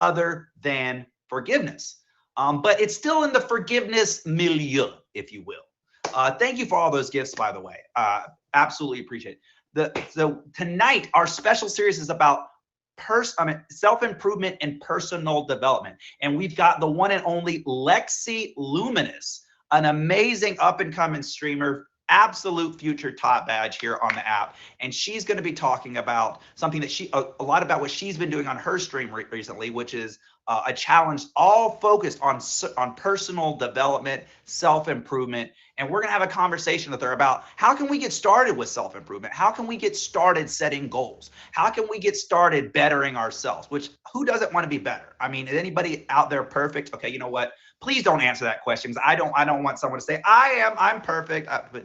other than forgiveness. But it's still in the forgiveness milieu, if you will. Thank you for all those gifts, by the way. Absolutely appreciate it. So tonight, our special series is about self-improvement and personal development. And we've got the one and only Lexi Luminous, an amazing up-and-coming streamer, absolute future top badge here on the app. And she's going to be talking about something that a lot about what she's been doing on her stream recently, which is a challenge all focused on personal development, self-improvement. And we're going to have a conversation with her about how can we get started with self-improvement? How can we get started setting goals? How can we get started bettering ourselves? Which, who doesn't want to be better? I mean, is anybody out there perfect? Okay, you know what? Please don't answer that question, because I don't want someone to say I'm perfect. But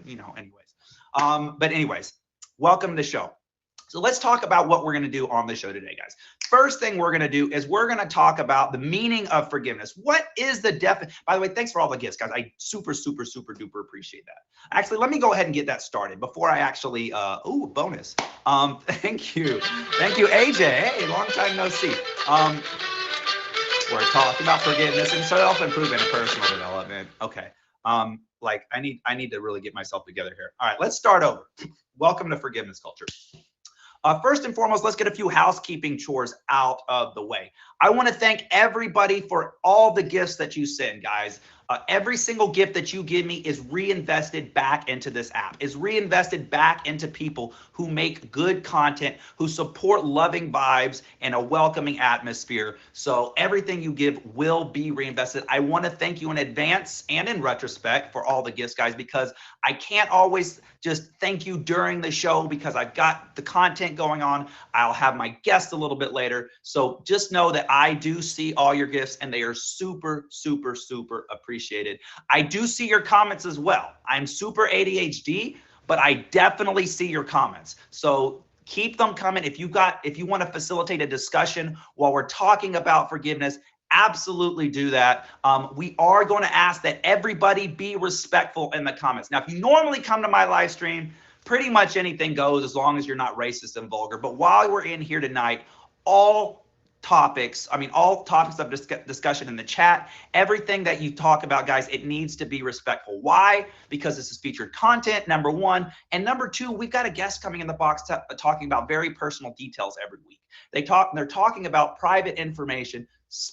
anyways, welcome to the show. So let's talk about what we're going to do on the show today, guys. First thing we're going to do is we're going to talk about the meaning of forgiveness. What is the definition? By the way, thanks for all the gifts, guys. I super duper appreciate that. Actually, let me go ahead and get that started before I actually, bonus. Thank you, AJ. Hey, long time no see. We're talking about forgiveness and self-improvement and personal development. Okay. Like I need to really get myself together here. All right, let's start over. Welcome to Forgiveness Culture. First and foremost, let's get a few housekeeping chores out of the way. I want to thank everybody for all the gifts that you send, guys. Every single gift that you give me is reinvested back into this app, is reinvested back into people who make good content, who support loving vibes and a welcoming atmosphere. So everything you give will be reinvested. I want to thank you in advance and in retrospect for all the gifts, guys, because I can't always just thank you during the show because I've got the content going on. I'll have my guest a little bit later. So just know that I do see all your gifts and they are super appreciated. I do see your comments as well. I'm super ADHD, but I definitely see your comments. So keep them coming. If you want to facilitate a discussion while we're talking about forgiveness, absolutely do that. We are going to ask that everybody be respectful in the comments. Now, if you normally come to my live stream, pretty much anything goes as long as you're not racist and vulgar. But while we're in here tonight, all topics of discussion in the chat, everything that you talk about, guys, it needs to be respectful. Why? Because this is featured content, number one. And number two, we've got a guest coming in the box talking about very personal details every week. They're talking about private information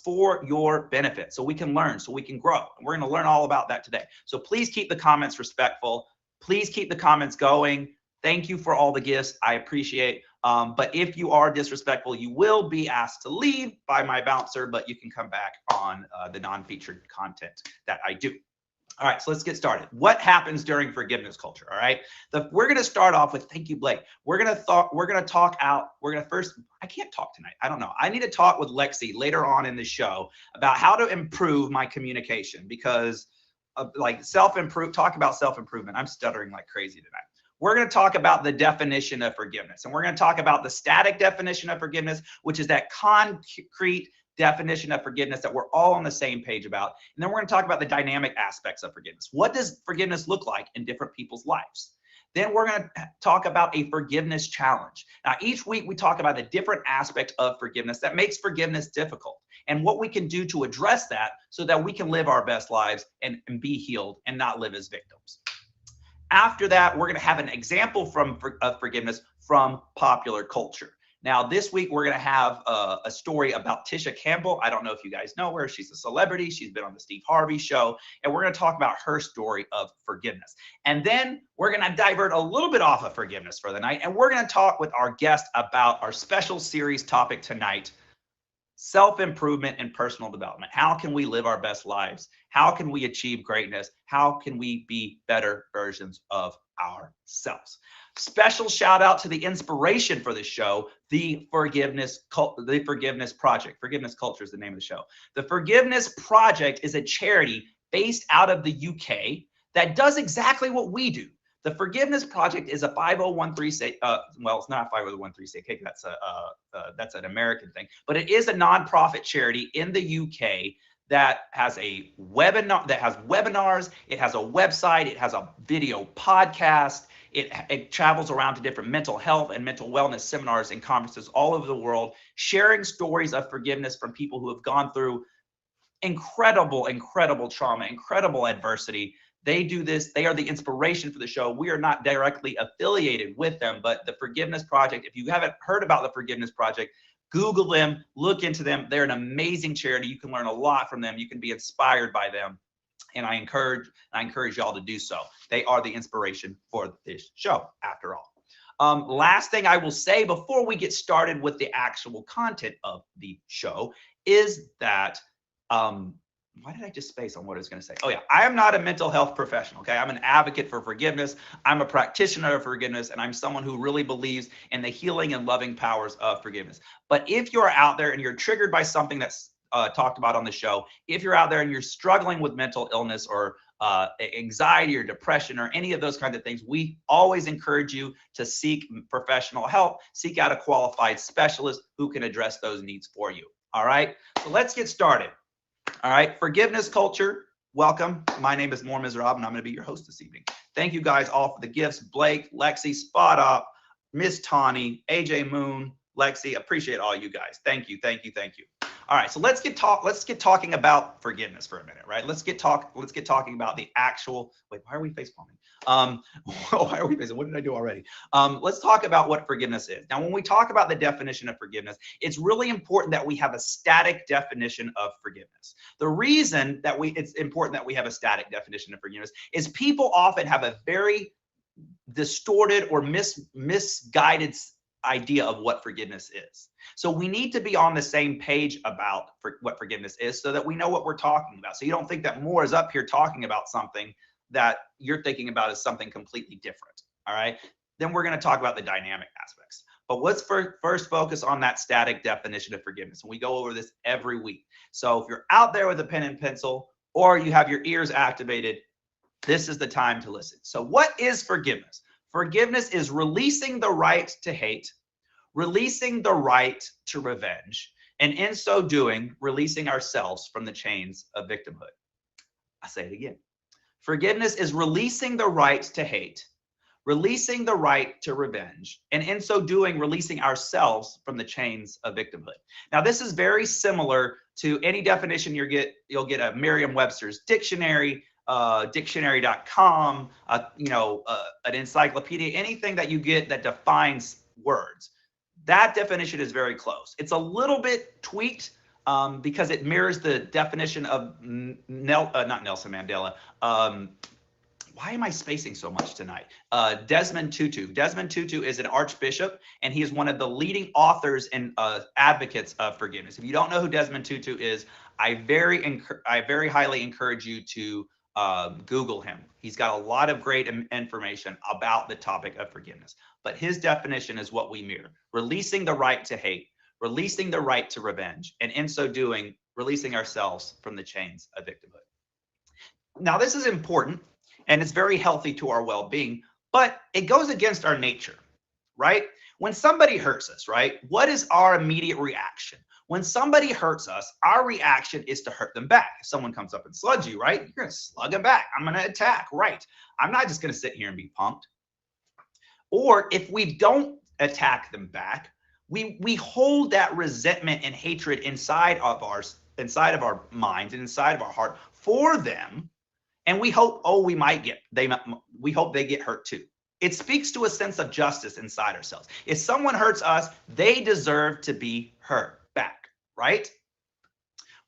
for your benefit, so we can learn, so we can grow. And we're going to learn all about that today. So please keep the comments respectful. Please keep the comments going. Thank you for all the gifts. I appreciate. But if you are disrespectful, you will be asked to leave by my bouncer, but you can come back on the non-featured content that I do. All right, so let's get started. What happens during forgiveness culture? All right, we're going to start off with, thank you, Blake. I can't talk tonight. I don't know. I need to talk with Lexi later on in the show about how to improve my communication, because talk about self-improvement. I'm stuttering like crazy tonight. We're going to talk about the definition of forgiveness, and we're going to talk about the static definition of forgiveness, which is that concrete definition of forgiveness that we're all on the same page about. And then we're going to talk about the dynamic aspects of forgiveness. What does forgiveness look like in different people's lives? Then we're going to talk about a forgiveness challenge. Now, each week we talk about a different aspect of forgiveness that makes forgiveness difficult, and what we can do to address that so that we can live our best lives and be healed and not live as victims. After that, we're going to have an example of forgiveness from popular culture. Now, this week, we're going to have a story about Tisha Campbell. I don't know if you guys know her. She's a celebrity. She's been on the Steve Harvey show. And we're going to talk about her story of forgiveness. And then we're going to divert a little bit off of forgiveness for the night. And we're going to talk with our guest about our special series topic tonight, self-improvement and personal development. How can we live our best lives? How can we achieve greatness? How can we be better versions of ourselves? Special shout out to the inspiration for the show, the Forgiveness Project. Forgiveness Culture is the name of the show. The Forgiveness Project is a charity based out of the UK that does exactly what we do. The Forgiveness Project is a 501(c)(3), well, it's not a 501(c)(3), that's an American thing, but it is a nonprofit charity in the UK that has webinars, it has a website, it has a video podcast, It travels around to different mental health and mental wellness seminars and conferences all over the world, sharing stories of forgiveness from people who have gone through incredible trauma, incredible adversity. They do this. They are the inspiration for the show. We are not directly affiliated with them, but the Forgiveness Project, if you haven't heard about the Forgiveness Project, Google them, look into them. They're an amazing charity. You can learn a lot from them. You can be inspired by them. And I encourage y'all to do so. They are the inspiration for this show, after all. Last thing I will say before we get started with the actual content of the show is that, why did I just space on what I was going to say? Oh yeah, I am not a mental health professional, okay? I'm an advocate for forgiveness. I'm a practitioner of forgiveness, and I'm someone who really believes in the healing and loving powers of forgiveness. But if you're out there and you're triggered by something that's talked about on the show, if you're out there and you're struggling with mental illness or anxiety or depression or any of those kinds of things, we always encourage you to seek professional help, seek out a qualified specialist who can address those needs for you. All right, so let's get started. All right, forgiveness culture, welcome. My name is Mormons Rob, and I'm going to be your host this evening. Thank you guys all for the gifts. Blake, Lexi, Spot Up, Miss Tawny, AJ Moon, Lexi, appreciate all you guys. Thank you. All right, so let's get talking about forgiveness for a minute, right? Let's get talking about the actual. Wait, why are we face palming? Why are we facing? What did I do already? Let's talk about what forgiveness is. Now, when we talk about the definition of forgiveness, it's really important that we have a static definition of forgiveness. The reason that it's important that we have a static definition of forgiveness is people often have a very distorted or misguided idea of what forgiveness is. So we need to be on the same page about what forgiveness is so that we know what we're talking about. So you don't think that Moore is up here talking about something that you're thinking about as something completely different. All right. Then we're going to talk about the dynamic aspects. But let's first focus on that static definition of forgiveness. And we go over this every week. So if you're out there with a pen and pencil or you have your ears activated, this is the time to listen. So what is forgiveness? Forgiveness is releasing the right to hate, releasing the right to revenge, and in so doing, releasing ourselves from the chains of victimhood. I say it again. Forgiveness is releasing the right to hate, releasing the right to revenge, and in so doing, releasing ourselves from the chains of victimhood. Now, this is very similar to any definition you'll get a Merriam-Webster's dictionary, dictionary.com, an encyclopedia, anything that you get that defines words. That definition is very close. It's a little bit tweaked because it mirrors the definition of not Nelson Mandela. Why am I spacing so much tonight? Desmond Tutu. Desmond Tutu is an archbishop, and he is one of the leading authors and advocates of forgiveness. If you don't know who Desmond Tutu is, I very highly encourage you to Google him. He's got a lot of great information about the topic of forgiveness, but his definition is what we mirror: releasing the right to hate, releasing the right to revenge, and in so doing, releasing ourselves from the chains of victimhood. Now, this is important and it's very healthy to our well-being, but it goes against our nature, right? When somebody hurts us, right, what is our immediate reaction? When somebody hurts us, our reaction is to hurt them back. If someone comes up and slugs you, right, you're going to slug them back. I'm going to attack, right? I'm not just going to sit here and be punked. Or if we don't attack them back, we hold that resentment and hatred inside of our minds and inside of our heart for them, and we hope, we hope they get hurt too. It speaks to a sense of justice inside ourselves. If someone hurts us, they deserve to be hurt back, right?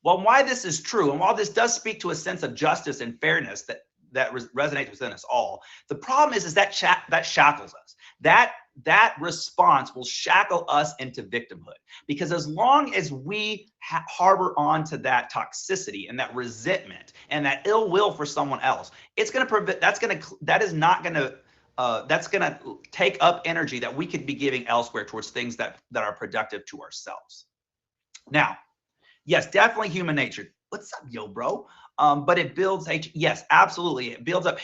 Well, why this is true, and while this does speak to a sense of justice and fairness that resonates within us all, the problem is that shackles us. That response will shackle us into victimhood, because as long as we harbor on to that toxicity and that resentment and that ill will for someone else, that's going to take up energy that we could be giving elsewhere towards things that are productive to ourselves. Now, yes, definitely human nature. What's up, yo, bro? But it builds hatred. Yes, absolutely. It builds up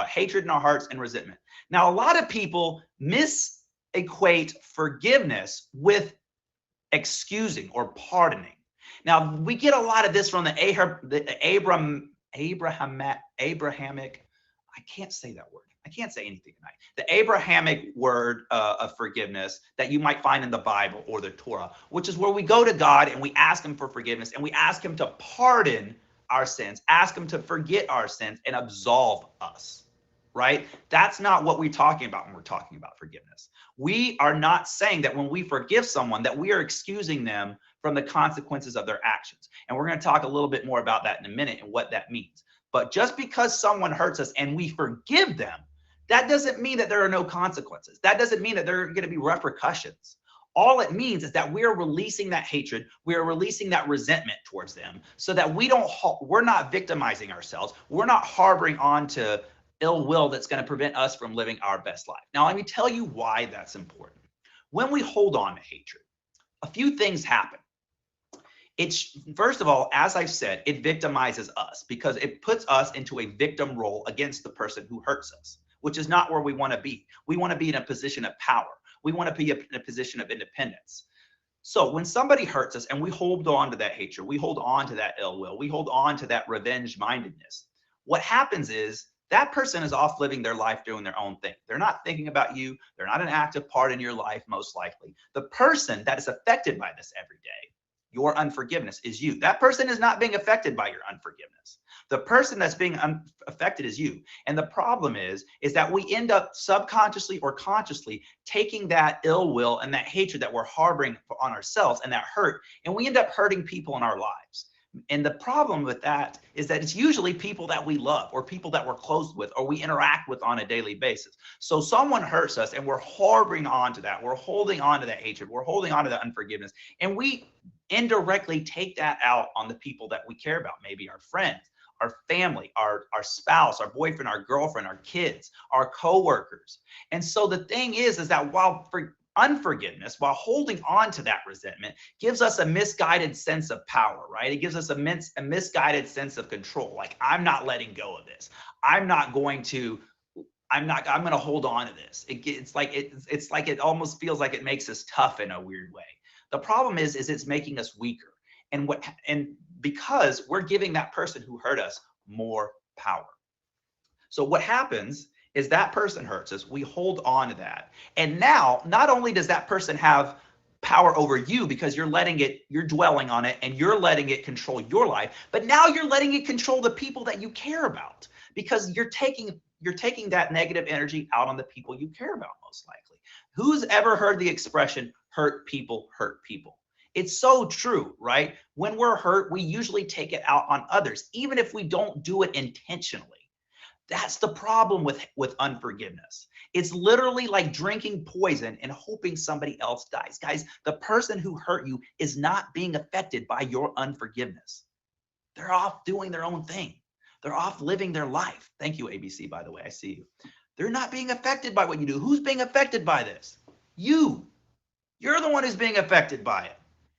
hatred in our hearts and resentment. Now, a lot of people misequate forgiveness with excusing or pardoning. Now, we get a lot of this from the Abrahamic, I can't say that word. I can't say anything tonight. The Abrahamic word of forgiveness that you might find in the Bible or the Torah, which is where we go to God and we ask him for forgiveness and we ask him to pardon our sins, ask him to forget our sins and absolve us, right? That's not what we're talking about when we're talking about forgiveness. We are not saying that when we forgive someone that we are excusing them from the consequences of their actions. And we're going to talk a little bit more about that in a minute and what that means. But just because someone hurts us and we forgive them, that doesn't mean that there are no consequences. That doesn't mean that there are going to be repercussions. All it means is that we're releasing that hatred, we're releasing that resentment towards them so that we're not victimizing ourselves. We're not harboring on to ill will that's going to prevent us from living our best life. Now, let me tell you why that's important. When we hold on to hatred, a few things happen. It's, first of all, as I've said, it victimizes us because it puts us into a victim role against the person who hurts us, which is not where we want to be. We want to be in a position of power. We want to be in a position of independence. So when somebody hurts us and we hold on to that hatred, we hold on to that ill will, we hold on to that revenge mindedness, what happens is that person is off living their life doing their own thing. They're not thinking about you. They're not an active part in your life, most likely. The person that is affected by this every day, your unforgiveness, is you. That person is not being affected by your unforgiveness. The person that's being affected is you. And the problem is that we end up subconsciously or consciously taking that ill will and that hatred that we're harboring on ourselves and that hurt, and we end up hurting people in our lives. And the problem with that is that it's usually people that we love or people that we're close with or we interact with on a daily basis. So someone hurts us and we're harboring on to that. We're holding on to that hatred. We're holding on to that unforgiveness. And we indirectly take that out on the people that we care about, maybe our friends, our family, our spouse, our boyfriend, our girlfriend, our kids, our coworkers. And so the thing is that while unforgiveness, while holding on to that resentment, gives us a misguided sense of power, right? It gives us a misguided sense of control. Like, I'm not letting go of this. I'm going to hold on to this. It's like it almost feels like it makes us tough in a weird way. The problem is it's making us weaker. And because we're giving that person who hurt us more power. So what happens is that person hurts us, we hold on to that. And now, not only does that person have power over you because you're dwelling on it and you're letting it control your life, but now you're letting it control the people that you care about because you're taking that negative energy out on the people you care about, most likely. Who's ever heard the expression, hurt people hurt people? It's so true, right? When we're hurt, we usually take it out on others, even if we don't do it intentionally. That's the problem with unforgiveness. It's literally like drinking poison and hoping somebody else dies. Guys, the person who hurt you is not being affected by your unforgiveness. They're off doing their own thing. They're off living their life. Thank you, ABC, by the way. I see you. They're not being affected by what you do. Who's being affected by this? You. You're the one who's being affected by it.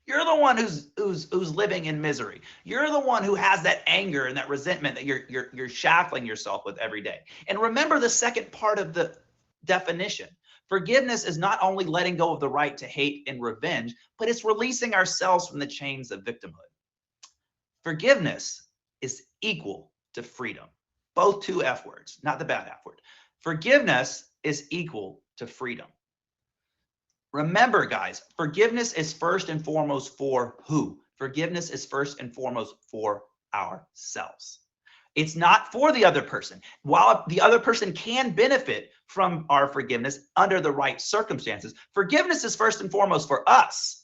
You're the one who's living in misery. You're the one who has that anger and that resentment that you're shackling yourself with every day. And remember the second part of the definition. Forgiveness is not only letting go of the right to hate and revenge, but it's releasing ourselves from the chains of victimhood. Forgiveness is equal to freedom. Both two F words, not the bad F word. Forgiveness is equal to freedom. Remember, guys, forgiveness is first and foremost for who? Forgiveness is first and foremost for ourselves. It's not for the other person. While the other person can benefit from our forgiveness under the right circumstances, forgiveness is first and foremost for us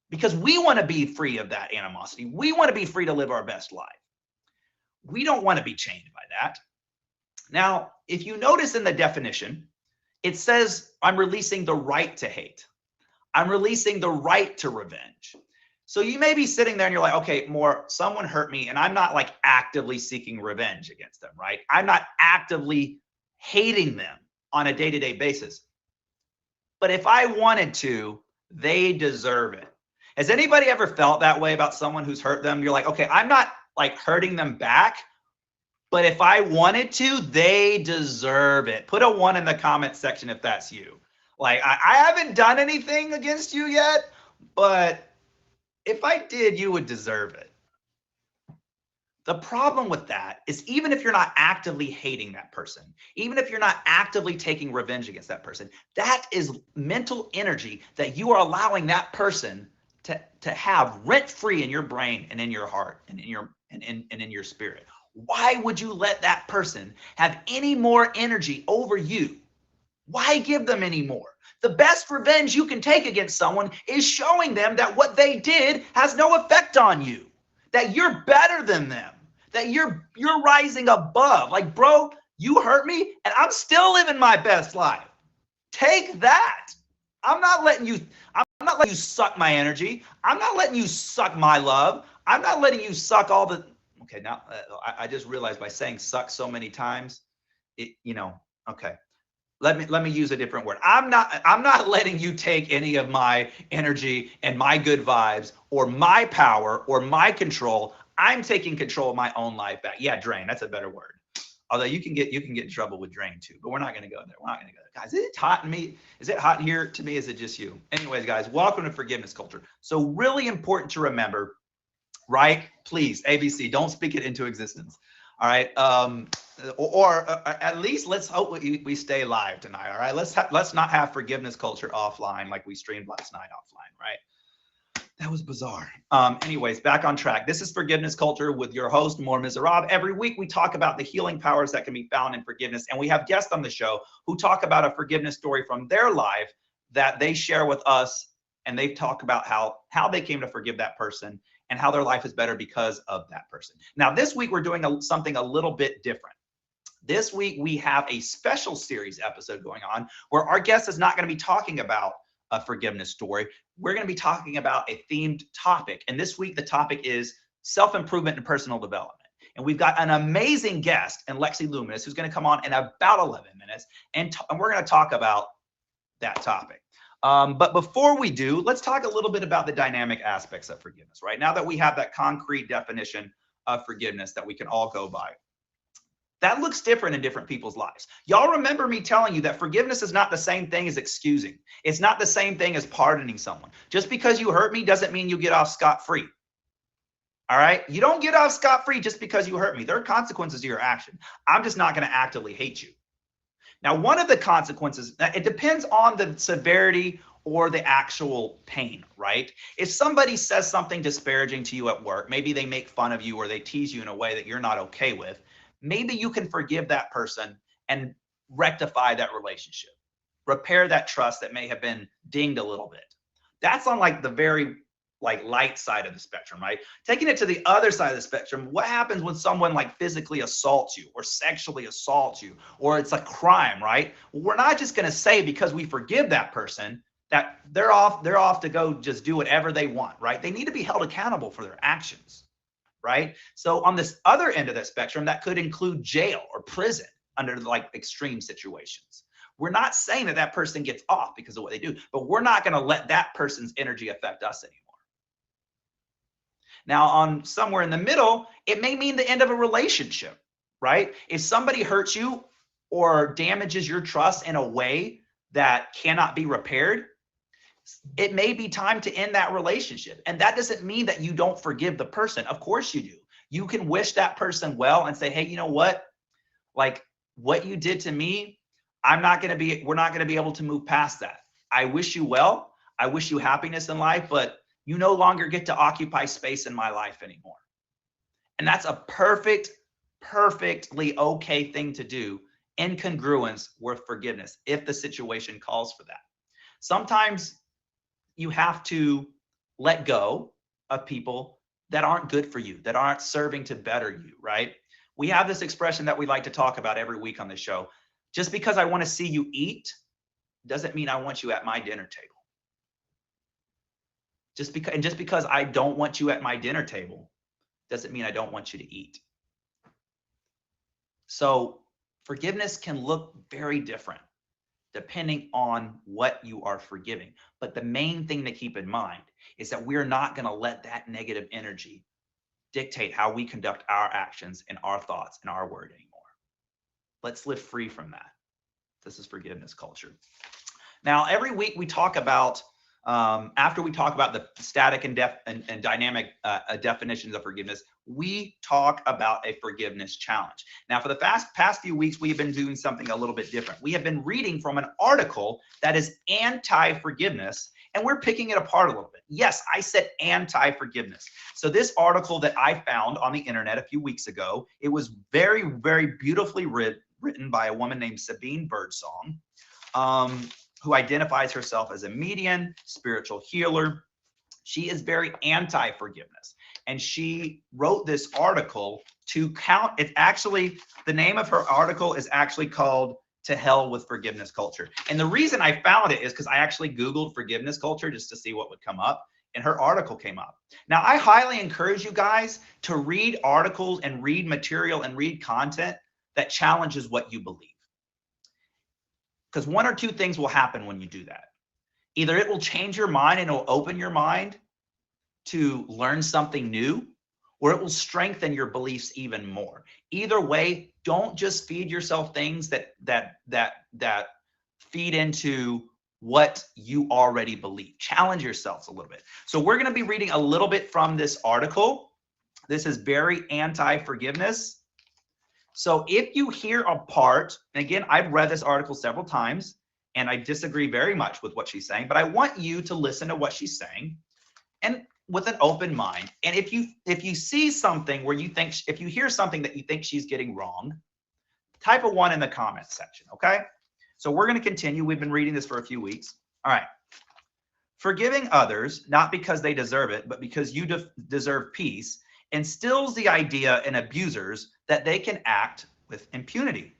because we want to be free of that animosity. We want to be free to live our best life. We don't want to be chained by that. Now, if you notice in the definition, it says, I'm releasing the right to hate. I'm releasing the right to revenge. So you may be sitting there and you're like, okay, someone hurt me and I'm not like actively seeking revenge against them, right? I'm not actively hating them on a day-to-day basis. But if I wanted to, they deserve it. Has anybody ever felt that way about someone who's hurt them? You're like, okay, I'm not like hurting them back, but if I wanted to, they deserve it. Put a 1 in the comment section if that's you. Like, I haven't done anything against you yet, but if I did, you would deserve it. The problem with that is even if you're not actively hating that person, even if you're not actively taking revenge against that person, that is mental energy that you are allowing that person to have rent free in your brain and in your heart and in your and in your spirit. Why would you let that person have any more energy over you? Why give them any more? The best revenge you can take against someone is showing them that what they did has no effect on you, that you're better than them, that you're rising above. Like, bro, you hurt me and I'm still living my best life. Take that. I'm not letting you suck my energy. I'm not letting you suck my love. I'm not letting you suck all the okay, now I just realized by saying suck so many times, okay. Let me use a different word. I'm not letting you take any of my energy and my good vibes or my power or my control. I'm taking control of my own life back. Yeah, drain. That's a better word. Although you can get in trouble with drain too, but we're not going to go there. We're not going to go there. Guys, is it hot in me? Is it hot in here to me? Is it just you? Anyways, guys, welcome to Forgiveness Culture. So really important to remember, right? Please, ABC, don't speak it into existence. All right. Or at least let's hope we stay live tonight. All right. Let's not have Forgiveness Culture offline like we streamed last night offline. Right. That was bizarre. Anyways, back on track. This is Forgiveness Culture with your host, More Miserab. Every week we talk about the healing powers that can be found in forgiveness. And we have guests on the show who talk about a forgiveness story from their life that they share with us. And they talk about how they came to forgive that person and how their life is better because of that person. Now, this week we're doing something a little bit different. This week we have a special series episode going on where our guest is not going to be talking about a forgiveness story. We're going to be talking about a themed topic. And this week the topic is self-improvement and personal development. And we've got an amazing guest in Lexi Luminous who's going to come on in about 11 minutes. And we're going to talk about that topic. But before we do, let's talk a little bit about the dynamic aspects of forgiveness, right? Now that we have that concrete definition of forgiveness that we can all go by. That looks different in different people's lives. Y'all remember me telling you that forgiveness is not the same thing as excusing. It's not the same thing as pardoning someone. Just because you hurt me doesn't mean you get off scot-free. All right? You don't get off scot-free just because you hurt me. There are consequences to your action. I'm just not going to actively hate you. Now, one of the consequences, it depends on the severity or the actual pain, right? If somebody says something disparaging to you at work, maybe they make fun of you or they tease you in a way that you're not okay with, maybe you can forgive that person and rectify that relationship, repair that trust that may have been dinged a little bit. That's on like the very light side of the spectrum, right? Taking it to the other side of the spectrum, what happens when someone like physically assaults you or sexually assaults you, or it's a crime, right? Well, we're not just going to say because we forgive that person that they're off to go just do whatever they want, right? They need to be held accountable for their actions, right? So on this other end of that spectrum, that could include jail or prison under like extreme situations. We're not saying that person gets off because of what they do, but we're not going to let that person's energy affect us anymore. Now, on somewhere in the middle, it may mean the end of a relationship, right? If somebody hurts you or damages your trust in a way that cannot be repaired, it may be time to end that relationship. And that doesn't mean that you don't forgive the person. Of course you do. You can wish that person well and say, hey, you know what? Like what you did to me, we're not going to be able to move past that. I wish you well. I wish you happiness in life, but you no longer get to occupy space in my life anymore. And that's a perfectly okay thing to do in congruence with forgiveness if the situation calls for that. Sometimes you have to let go of people that aren't good for you, that aren't serving to better you, right? We have this expression that we like to talk about every week on the show. Just because I want to see you eat doesn't mean I want you at my dinner table. Just because I don't want you at my dinner table doesn't mean I don't want you to eat. So forgiveness can look very different depending on what you are forgiving. But the main thing to keep in mind is that we're not going to let that negative energy dictate how we conduct our actions and our thoughts and our word anymore. Let's live free from that. This is Forgiveness Culture. Now, every week we talk about after we talk about the static and dynamic definitions of forgiveness, we talk about a forgiveness challenge. Now, for the past few weeks, we have been doing something a little bit different. We have been reading from an article that is anti-forgiveness, and we're picking it apart a little bit. Yes, I said anti-forgiveness. So this article that I found on the internet a few weeks ago, it was very, very beautifully written by a woman named Sabine Birdsong, who identifies herself as a medium, spiritual healer. She is very anti-forgiveness. And she wrote this article to count. It's actually, the name of her article is actually called To Hell with Forgiveness Culture. And the reason I found it is because I actually Googled forgiveness culture just to see what would come up. And her article came up. Now, I highly encourage you guys to read articles and read material and read content that challenges what you believe. Because one or two things will happen when you do that. Either it will change your mind and it will open your mind to learn something new, or it will strengthen your beliefs even more. Either way, don't just feed yourself things that feed into what you already believe. Challenge yourselves a little bit. So we're going to be reading a little bit from this article. This is very anti-forgiveness. So if you hear a part, and again, I've read this article several times and I disagree very much with what she's saying, but I want you to listen to what she's saying and with an open mind. And if you see something where you think, if you hear something that you think she's getting wrong, type a 1 in the comments section, okay? So we're going to continue. We've been reading this for a few weeks. All right. Forgiving others, not because they deserve it, but because you deserve peace, instills the idea in abusers that they can act with impunity.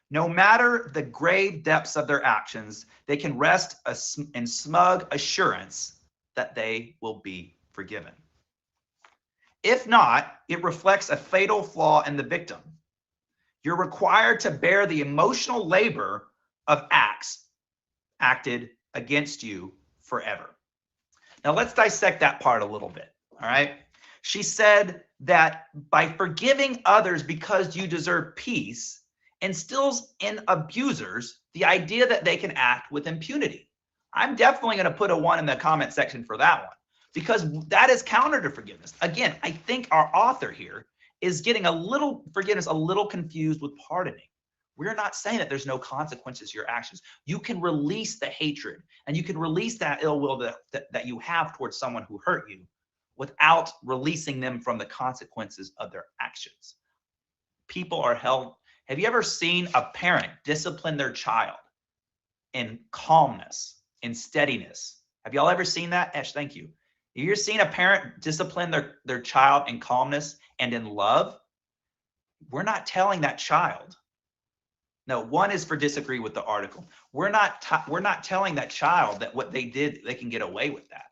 No matter the grave depths of their actions, they can rest in smug assurance that they will be forgiven. If not, it reflects a fatal flaw in the victim. You're required to bear the emotional labor of acts acted against you forever. Now let's dissect that part a little bit, all right? She said that by forgiving others because you deserve peace instills in abusers the idea that they can act with impunity. I'm definitely going to put a 1 in the comment section for that one, because that is counter to forgiveness. Again, I think our author here is getting forgiveness a little confused with pardoning. We're not saying that there's no consequences to your actions. You can release the hatred and you can release that ill will that you have towards someone who hurt you without releasing them from the consequences of their actions. People are held. Have you ever seen a parent discipline their child in calmness, in steadiness? Have y'all ever seen that? Ash, thank you. Have you ever seen a parent discipline their child in calmness and in love? We're not telling that child. No, 1 is for disagree with the article. We're not telling that child that what they did, they can get away with that.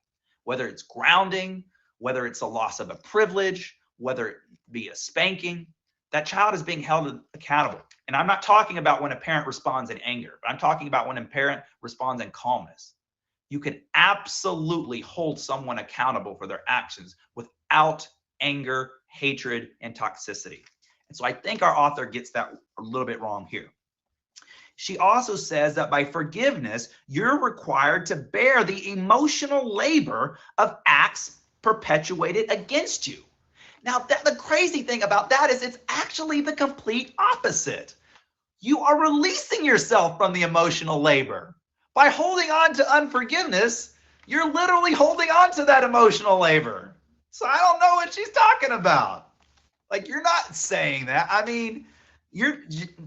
Whether it's grounding, whether it's a loss of a privilege, whether it be a spanking, that child is being held accountable. And I'm not talking about when a parent responds in anger, but I'm talking about when a parent responds in calmness. You can absolutely hold someone accountable for their actions without anger, hatred, and toxicity. And so I think our author gets that a little bit wrong here. She also says that by forgiveness, you're required to bear the emotional labor of acts perpetuated against you. Now, the crazy thing about that is it's actually the complete opposite. You are releasing yourself from the emotional labor. By holding on to unforgiveness, you're literally holding on to that emotional labor. So I don't know what she's talking about. Like, you're not saying that. I mean,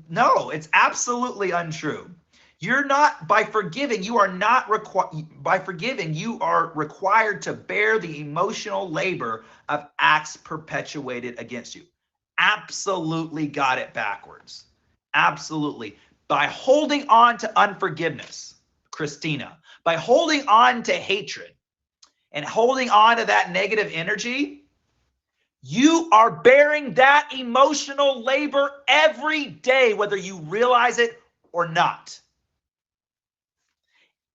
no, it's absolutely untrue. You're not, by forgiving, you are not required, by forgiving, you are required to bear the emotional labor of acts perpetuated against you. Absolutely got it backwards. Absolutely. By holding on to unforgiveness, Christina, by holding on to hatred and holding on to that negative energy, you are bearing that emotional labor every day, whether you realize it or not.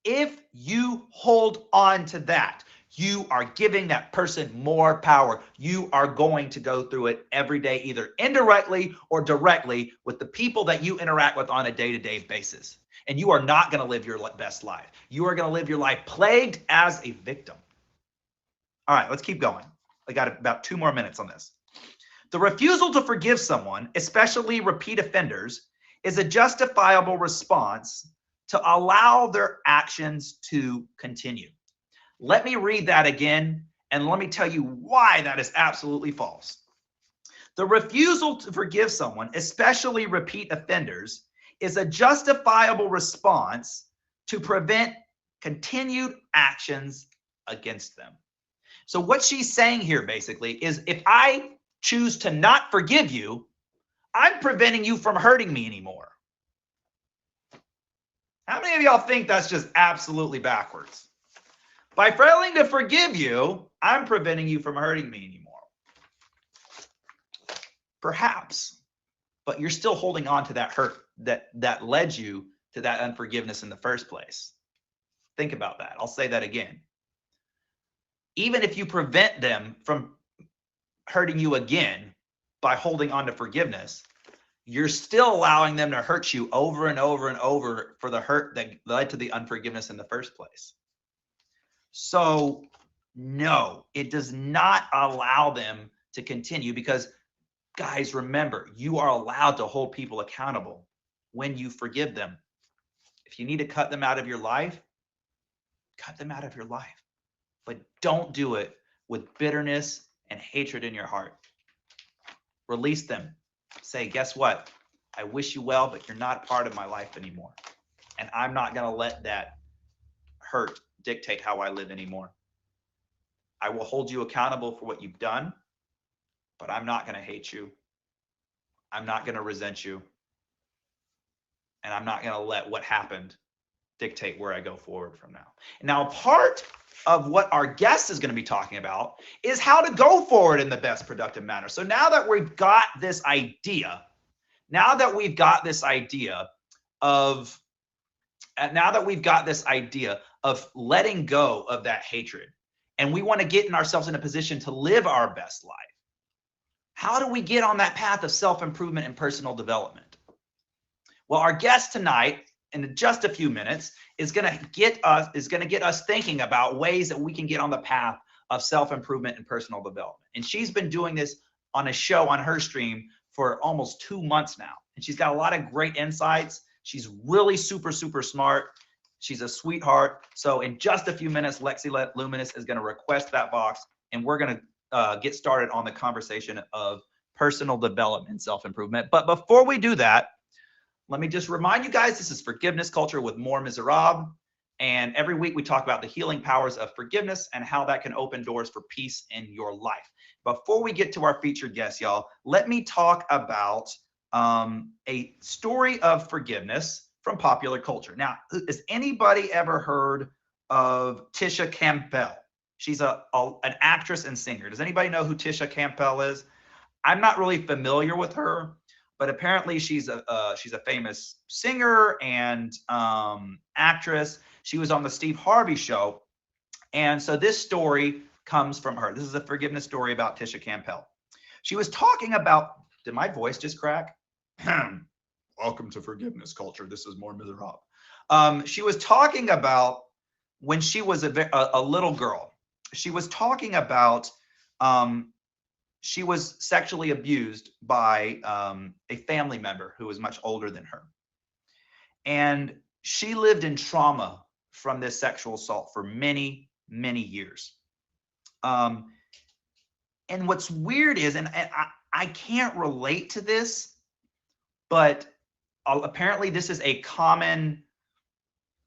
If you hold on to that, you are giving that person more power. You are going to go through it every day, either indirectly or directly with the people that you interact with on a day-to-day basis. And you are not going to live your best life. You are going to live your life plagued as a victim. All right, let's keep going. I got about 2 more minutes on this. The refusal to forgive someone, especially repeat offenders, is a justifiable response to allow their actions to continue. Let me read that again, and let me tell you why that is absolutely false. The refusal to forgive someone, especially repeat offenders, is a justifiable response to prevent continued actions against them. So what she's saying here basically is, if I choose to not forgive you, I'm preventing you from hurting me anymore. How many of y'all think that's just absolutely backwards? By failing to forgive you, I'm preventing you from hurting me anymore. Perhaps, but you're still holding on to that hurt that led you to that unforgiveness in the first place. Think about that. I'll say that again. Even if you prevent them from hurting you again by holding on to forgiveness, you're still allowing them to hurt you over and over and over for the hurt that led to the unforgiveness in the first place. So no, it does not allow them to continue, because guys, remember, you are allowed to hold people accountable when you forgive them. If you need to cut them out of your life, cut them out of your life. But don't do it with bitterness and hatred in your heart. Release them. Say, guess what? I wish you well, but you're not a part of my life anymore. And I'm not going to let that hurt dictate how I live anymore. I will hold you accountable for what you've done, but I'm not going to hate you. I'm not going to resent you. And I'm not going to let what happened dictate where I go forward from now. Now, part of what our guest is going to be talking about is how to go forward in the best productive manner. So now that we've got this idea, of letting go of that hatred, and we want to get ourselves in a position to live our best life, how do we get on that path of self-improvement and personal development? Well, our guest tonight, in just a few minutes, is going to get us thinking about ways that we can get on the path of self-improvement and personal development. And she's been doing this on a show on her stream for almost 2 months now. And she's got a lot of great insights. She's really super, super smart. She's a sweetheart. So in just a few minutes, Lexi Luminous is going to request that box, and we're going to get started on the conversation of personal development and self-improvement. But before we do that, let me just remind you guys, this is Forgiveness Culture with More Miserable. And every week we talk about the healing powers of forgiveness and how that can open doors for peace in your life. Before we get to our featured guest, y'all, let me talk about a story of forgiveness from popular culture. Now, has anybody ever heard of Tisha Campbell? She's an actress and singer. Does anybody know who Tisha Campbell is? I'm not really familiar with her, but apparently she's a famous singer and actress. She was on the Steve Harvey show. And so this story comes from her. This is a forgiveness story about Tisha Campbell. She was talking about, did my voice just crack? Welcome to Forgiveness Culture. This is More Miserable. She was talking about when she was a little girl. She was talking about she was sexually abused by a family member who was much older than her. And she lived in trauma from this sexual assault for many, many years. And what's weird is, and I can't relate to this, but apparently this is a common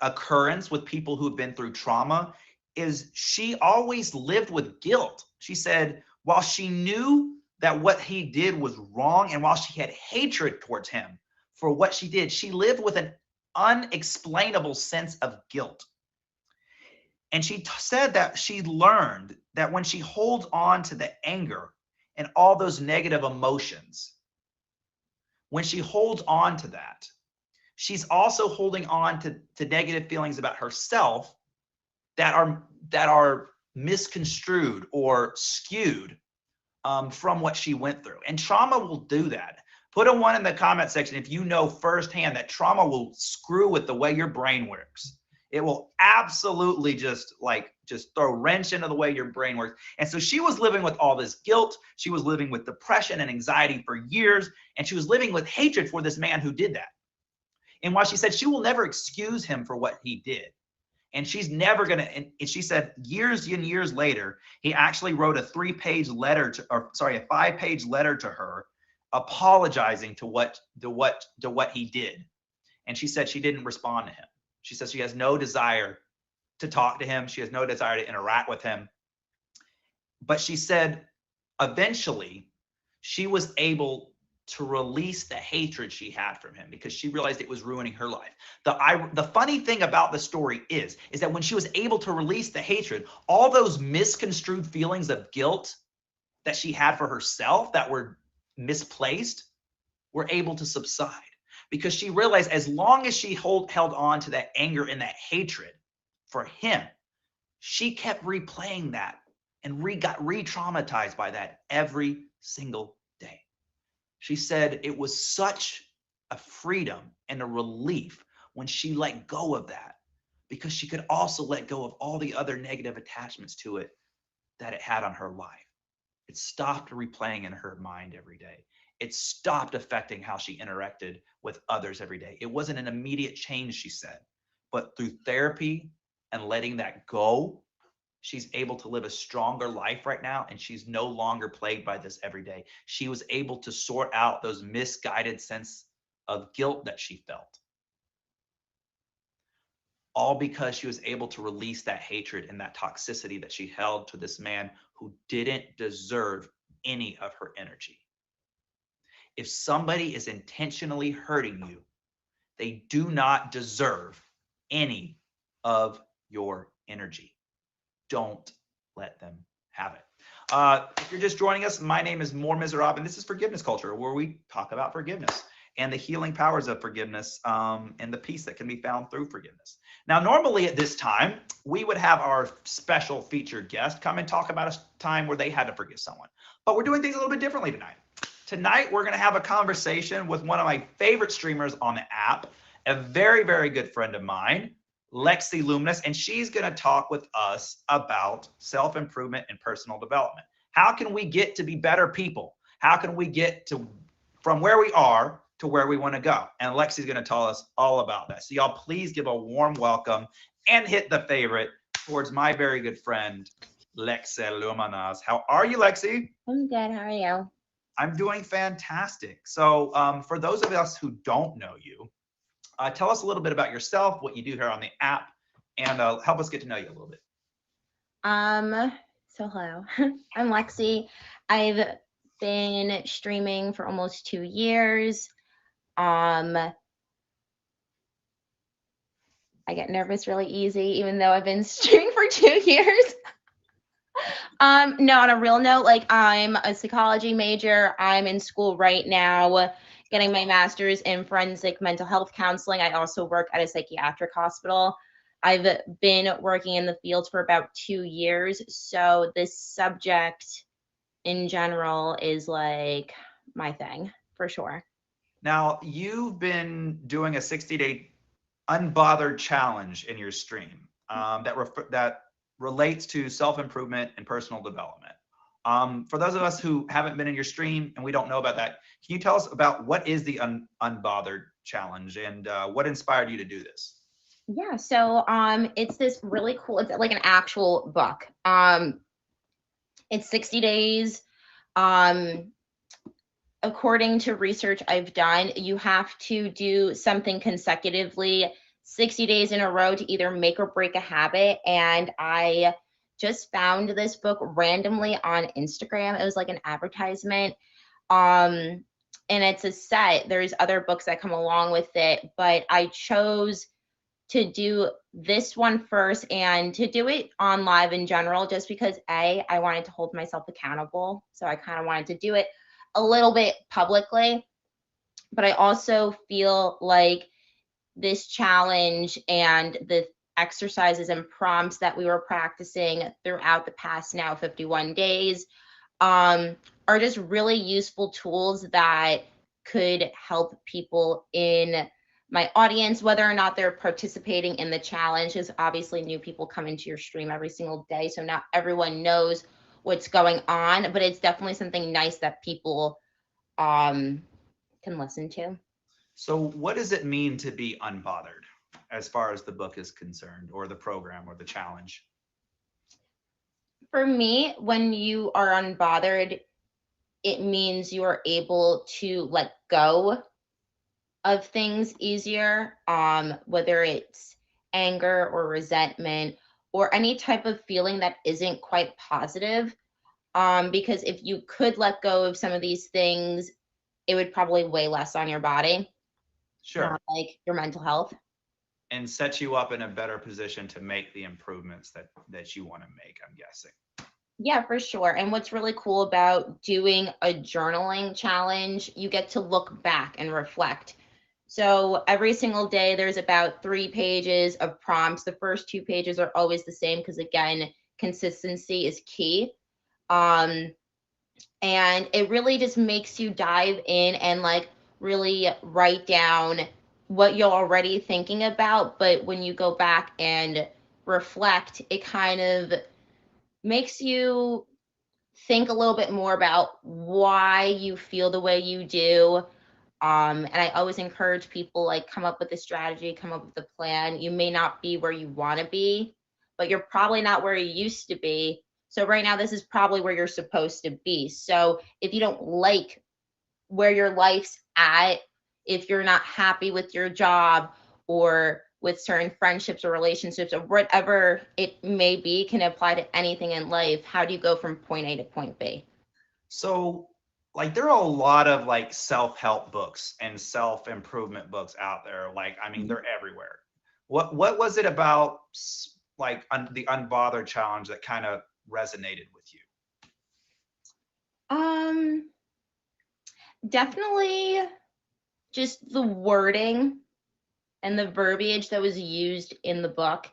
occurrence with people who have been through trauma, is she always lived with guilt. She said, while she knew that what he did was wrong, and while she had hatred towards him for what she did, she lived with an unexplainable sense of guilt. And she said that she learned that when she holds on to the anger and all those negative emotions, when she holds on to that, she's also holding on to negative feelings about herself that are misconstrued or skewed from what she went through. And trauma will do that. Put a 1 in the comment section if you know firsthand that trauma will screw with the way your brain works. It will absolutely just throw a wrench into the way your brain works. And so she was living with all this guilt. She was living with depression and anxiety for years. And she was living with hatred for this man who did that. And while she said she will never excuse him for what he did, and she's never going to, and she said years and years later, he actually wrote a 5-page letter to her apologizing to what he did. And she said she didn't respond to him. She says she has no desire to talk to him. She has no desire to interact with him. But she said eventually she was able to release the hatred she had from him because she realized it was ruining her life. The funny thing about the story is that when she was able to release the hatred, all those misconstrued feelings of guilt that she had for herself that were misplaced were able to subside, because she realized as long as she held on to that anger and that hatred for him, she kept replaying that and got re-traumatized by that every single day. She said it was such a freedom and a relief when she let go of that, because she could also let go of all the other negative attachments to it that it had on her life. It stopped replaying in her mind every day. It stopped affecting how she interacted with others every day. It wasn't an immediate change, she said, but through therapy and letting that go, she's able to live a stronger life right now, and she's no longer plagued by this every day. She was able to sort out those misguided sense of guilt that she felt, all because she was able to release that hatred and that toxicity that she held to this man who didn't deserve any of her energy. If somebody is intentionally hurting you, they do not deserve any of your energy. Don't let them have it. If you're just joining us, my name is More Miserable, and this is Forgiveness Culture, where we talk about forgiveness and the healing powers of forgiveness, and the peace that can be found through forgiveness. Now, normally at this time, we would have our special featured guest come and talk about a time where they had to forgive someone. But we're doing things a little bit differently tonight. Tonight, we're going to have a conversation with one of my favorite streamers on the app, a very, very good friend of mine, Lexi Luminous, and she's going to talk with us about self-improvement and personal development. How can we get to be better people? How can we get to from where we are to where we want to go? And Lexi's going to tell us all about that. So y'all please give a warm welcome and hit the favorite towards my very good friend, Lexi Luminous. How are you, Lexi? I'm good. How are you? I'm doing fantastic. So for those of us who don't know you, tell us a little bit about yourself, what you do here on the app, and help us get to know you a little bit. So hello, I'm Lexi. I've been streaming for almost 2 years. I get nervous really easy, even though I've been streaming for 2 years. No, on a real note, like I'm a psychology major. I'm in school right now, getting my master's in forensic mental health counseling. I also work at a psychiatric hospital. I've been working in the field for about 2 years. So this subject in general is like my thing for sure. Now, you've been doing a 60-day unbothered challenge in your stream that relates to self-improvement and personal development. For those of us who haven't been in your stream and we don't know about that, can you tell us about what is the unbothered challenge and what inspired you to do this? Yeah, so it's this really cool, it's like an actual book. It's 60 days. According to research I've done, you have to do something consecutively 60 days in a row to either make or break a habit. And I just found this book randomly on Instagram. It was like an advertisement. And it's a set. There's other books that come along with it, but I chose to do this one first and to do it on live in general, just because I wanted to hold myself accountable. So I kind of wanted to do it a little bit publicly, but I also feel like this challenge and the exercises and prompts that we were practicing throughout the past now 51 days are just really useful tools that could help people in my audience, whether or not they're participating in the challenge. Is obviously new people come into your stream every single day, so not everyone knows what's going on, but it's definitely something nice that people can listen to. So what does it mean to be unbothered as far as the book is concerned, or the program or the challenge? For me, when you are unbothered, it means you are able to let go of things easier, whether it's anger or resentment or any type of feeling that isn't quite positive. Because if you could let go of some of these things, it would probably weigh less on your body, Sure. like your mental health. And set you up in a better position to make the improvements that you want to make, I'm guessing. Yeah, for sure. And what's really cool about doing a journaling challenge, you get to look back and reflect. So every single day, there's about 3 pages of prompts. The first 2 pages are always the same because, again, consistency is key. Um, and it really just makes you dive in and like really write down what you're already thinking about. But when you go back and reflect, it kind of makes you think a little bit more about why you feel the way you do. And I always encourage people, like, come up with a strategy, come up with a plan. You may not be where you want to be, but you're probably not where you used to be. So right now, this is probably where you're supposed to be. So if you don't like where your life's at, if you're not happy with your job or with certain friendships or relationships or whatever it may be, can apply to anything in life. How do you go from point A to point B? So, like, there are a lot of like self-help books and self-improvement books out there. Like, I mean, they're everywhere. What was it about the Unbothered challenge that kind of resonated with you? Um, Definitely just the wording and the verbiage that was used in the book.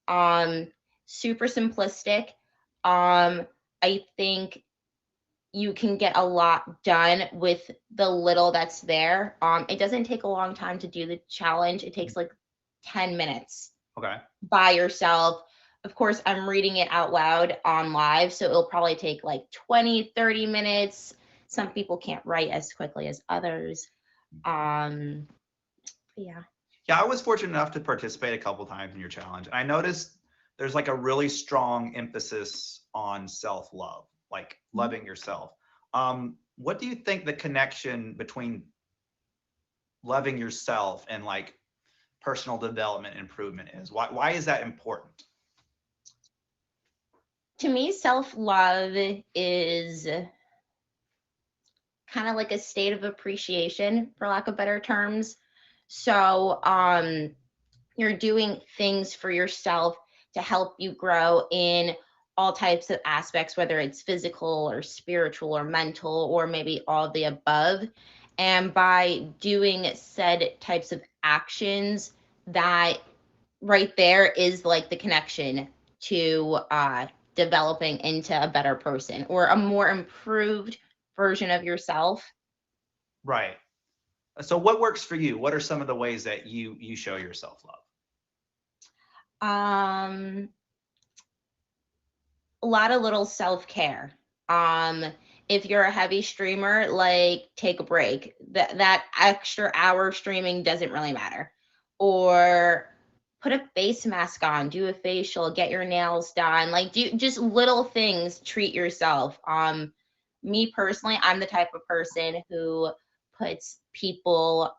Um, Super simplistic. I think you can get a lot done with the little that's there. It doesn't take a long time to do the challenge. It takes like 10 minutes Okay. by yourself. Of course, I'm reading it out loud on live, so it'll probably take like 20, 30 minutes. Some people can't write as quickly as others. Um, yeah. Yeah, I was fortunate enough to participate a couple times in your challenge. And I noticed there's like a really strong emphasis on self-love, like loving yourself. What do you think the connection between loving yourself and like personal development improvement is? Why is that important? To me, self-love is kind of like a state of appreciation, for lack of better terms. So, you're doing things for yourself to help you grow in all types of aspects, whether it's physical or spiritual or mental, or maybe all of the above. And by doing said types of actions, that right there is like the connection to developing into a better person or a more improved version of yourself. Right. So what works for you? What are some of the ways that you show your self-love? Um, a lot of little self-care. Um, if you're a heavy streamer, like, take a break. That extra hour streaming doesn't really matter. Or put a face mask on, do a facial, get your nails done. Like, do just little things, treat yourself. Me personally, I'm the type of person who puts people